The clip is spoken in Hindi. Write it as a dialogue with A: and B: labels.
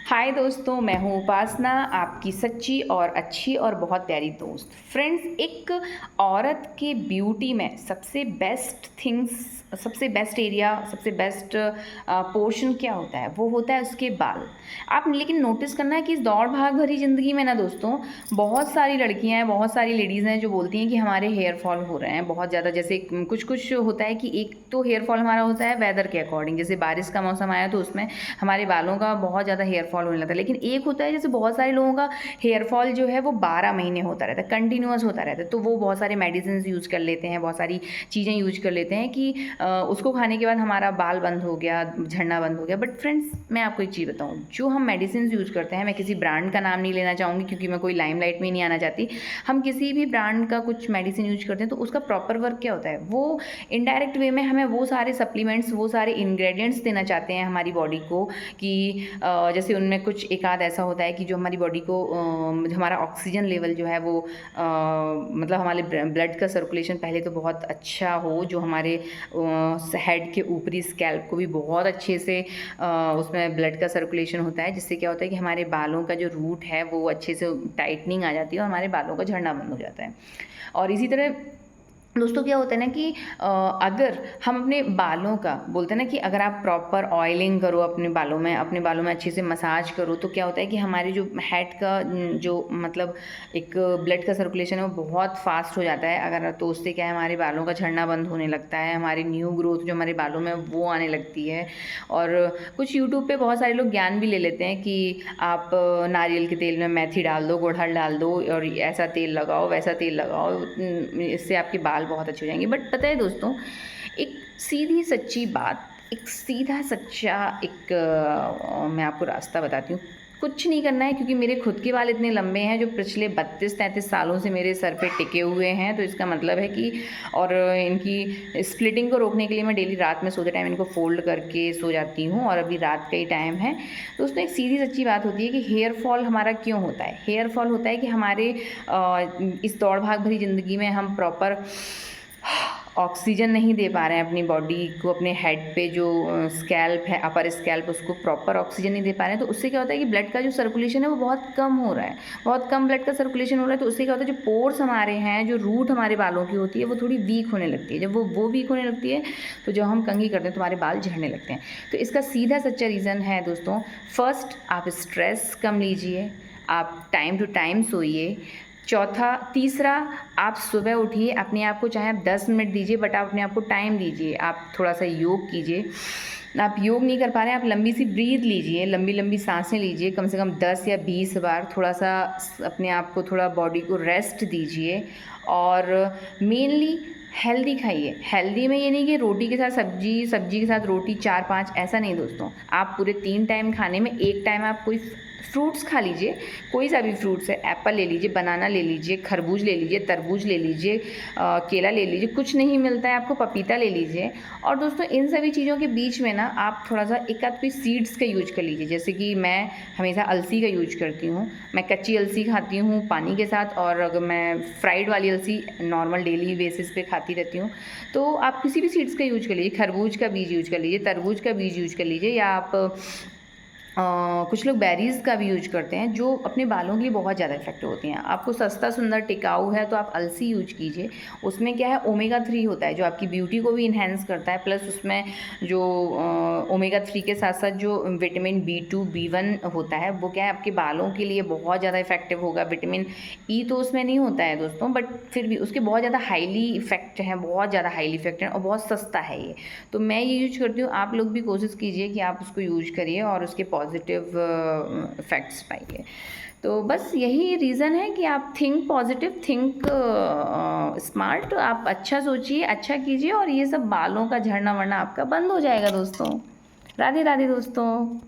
A: हाय दोस्तों, मैं हूँ उपासना, आपकी सच्ची और अच्छी और बहुत प्यारी दोस्त। फ्रेंड्स, एक औरत के ब्यूटी में सबसे बेस्ट थिंग्स, सबसे बेस्ट एरिया, सबसे बेस्ट पोर्शन क्या होता है? वो होता है उसके बाल। आप लेकिन नोटिस करना है कि इस दौड़ भाग भरी ज़िंदगी में ना दोस्तों, बहुत सारी लड़कियां हैं, बहुत सारी लेडीज़ हैं जो बोलती हैं कि हमारे हेयर फॉल हो रहे हैं बहुत ज़्यादा। जैसे कुछ कुछ होता है कि एक तो हेयर फॉल हमारा होता है वेदर के अकॉर्डिंग, जैसे बारिश का मौसम आया तो उसमें हमारे बालों का बहुत ज़्यादा हेयर फॉल होने लगता है। लेकिन एक होता है जैसे बहुत सारे लोगों का हेयर फॉल जो है वो 12 महीने होता रहता है, कंटिन्यूअस होता रहता है, तो वो बहुत सारे मेडिसिन यूज़ कर लेते हैं, बहुत सारी चीज़ें यूज कर लेते हैं कि उसको खाने के बाद हमारा बाल बंद हो गया, झड़ना बंद हो गया। बट फ्रेंड्स, मैं आपको एक चीज़ बताऊँ, जो हम मेडिसिन यूज करते हैं, मैं किसी ब्रांड का नाम नहीं लेना चाहूँगी क्योंकि मैं कोई लाइमलाइट में नहीं आना चाहती। हम किसी भी ब्रांड का कुछ मेडिसिन यूज करते हैं तो उसका प्रॉपर वर्क क्या होता है, वो इनडायरेक्ट वे में हमें वो सारे सप्लीमेंट्स, वो सारे इंग्रेडिएंट्स देना चाहते हैं हमारी बॉडी को कि जैसे उनमें कुछ एक आध ऐसा होता है कि जो हमारी बॉडी को हमारा ऑक्सीजन लेवल जो है वो मतलब हमारे ब्लड का सर्कुलेशन पहले तो बहुत अच्छा हो, जो हमारे हेड के ऊपरी स्कैल्प को भी बहुत अच्छे से उसमें ब्लड का सर्कुलेशन होता है, जिससे क्या होता है कि हमारे बालों का जो रूट है वो अच्छे से टाइटनिंग आ जाती है और हमारे बालों का झड़ना बंद हो जाता है। और इसी तरह दोस्तों क्या होता है ना कि अगर हम अपने बालों का बोलते हैं ना कि अगर आप प्रॉपर ऑयलिंग करो अपने बालों में अच्छे से मसाज करो, तो क्या होता है कि हमारे जो हेड का जो मतलब एक ब्लड का सर्कुलेशन है वो बहुत फास्ट हो जाता है। अगर तो उससे क्या है, हमारे बालों का झड़ना बंद होने लगता है, हमारी न्यू ग्रोथ जो हमारे बालों में वो आने लगती है। और कुछ यूट्यूब पे बहुत सारे लोग ज्ञान भी ले लेते हैं कि आप नारियल के तेल में मेथी डाल दो, गुड़हल डाल दो और ऐसा तेल लगाओ, वैसा तेल लगाओ, इससे आपके बाल बहुत अच्छे हो जाएंगे। बट पता है दोस्तों, एक सीधी सच्ची बात, एक सीधा सच्चा एक मैं आपको रास्ता बताती हूँ। कुछ नहीं करना है, क्योंकि मेरे खुद के बाल इतने लंबे हैं जो पिछले 32-33 सालों से मेरे सर पे टिके हुए हैं, तो इसका मतलब है कि और इनकी स्प्लिटिंग को रोकने के लिए मैं डेली रात में सोते टाइम इनको फोल्ड करके सो जाती हूँ, और अभी रात का ही टाइम है। तो उसमें एक सीधी सच्ची बात होती है कि हेयर फॉल हमारा क्यों होता है। हेयर फॉल होता है कि हमारे इस दौड़ भाग भरी ज़िंदगी में हम प्रॉपर ऑक्सीजन नहीं दे पा रहे हैं अपनी बॉडी को, अपने हेड पे जो स्कैल्प है, अपर स्कैल्प, उसको प्रॉपर ऑक्सीजन नहीं दे पा रहे हैं। तो उससे क्या होता है कि ब्लड का जो सर्कुलेशन है वो बहुत कम हो रहा है, बहुत कम ब्लड का सर्कुलेशन हो रहा है। तो उससे क्या होता है, जो पोर्स हमारे हैं, जो रूट हमारे बालों की होती है, वो थोड़ी वीक होने लगती है। जब वो वीक होने लगती है तो जब हम कंघी करते हैं तो हमारे बाल झड़ने लगते हैं। तो इसका सीधा सच्चा रीज़न है दोस्तों, फर्स्ट आप स्ट्रेस कम लीजिए, आप टाइम टू टाइम सोइए। तीसरा, आप सुबह उठिए, अपने आप को चाहे आप 10 मिनट दीजिए, बट आप अपने आप को टाइम दीजिए। आप थोड़ा सा योग कीजिए। आप योग नहीं कर पा रहे हैं, आप लंबी सी ब्रीथ लीजिए, लंबी लंबी सांसें लीजिए, कम से कम 10 या 20 बार। थोड़ा सा अपने आप को, थोड़ा बॉडी को रेस्ट दीजिए। और मेनली हेल्दी खाइए। हेल्दी में ये नहीं कि रोटी के साथ सब्जी, सब्जी के साथ रोटी 4-5, ऐसा नहीं दोस्तों। आप पूरे 3 टाइम खाने में एक टाइम आप कोई फ्रूट्स खा लीजिए, कोई सा भी फ्रूट्स है, एप्पल ले लीजिए, बनाना ले लीजिए, खरबूज ले लीजिए, तरबूज ले लीजिए, केला ले लीजिए, कुछ नहीं मिलता है आपको पपीता ले लीजिए। और दोस्तों इन सभी चीज़ों के बीच में ना आप थोड़ा सा एक आध कोई सीड्स का यूज कर लीजिए। जैसे कि मैं हमेशा अलसी का यूज करती हूँ, मैं कच्ची अलसी खाती हूँ पानी के साथ, और अगर मैं फ्राइड वाली अलसी नॉर्मल डेली बेसिस पे खाती रहती हूँ। तो आप किसी भी सीड्स का यूज कर लीजिए, खरबूज का बीज यूज कर लीजिए, तरबूज का बीज यूज कर लीजिए, या आप कुछ लोग बेरीज़ का भी यूज करते हैं, जो अपने बालों के लिए बहुत ज़्यादा इफेक्टिव होती हैं। आपको सस्ता सुंदर टिकाऊ है तो आप अलसी यूज कीजिए। उसमें क्या है, ओमेगा 3 होता है जो आपकी ब्यूटी को भी इन्हेंस करता है, प्लस उसमें जो ओमेगा 3 के साथ साथ जो विटामिन B2 B1 होता है, वो क्या है आपके बालों के लिए बहुत ज़्यादा इफेक्टिव होगा। विटामिन ई तो उसमें नहीं होता है दोस्तों, बट फिर भी उसके बहुत ज़्यादा हाईली इफेक्ट हैं, बहुत ज़्यादा हाईली इफेक्ट हैं, और बहुत सस्ता है ये। तो मैं ये यूज करती हूँ, आप लोग भी कोशिश कीजिए कि आप उसको यूज करिए और उसके पॉजिटिव इफ़ेक्ट्स पाइए। तो बस यही रीज़न है कि आप थिंक पॉजिटिव, थिंक स्मार्ट, आप अच्छा सोचिए, अच्छा कीजिए, और ये सब बालों का झड़ना वरना आपका बंद हो जाएगा दोस्तों। राधे राधे दोस्तों।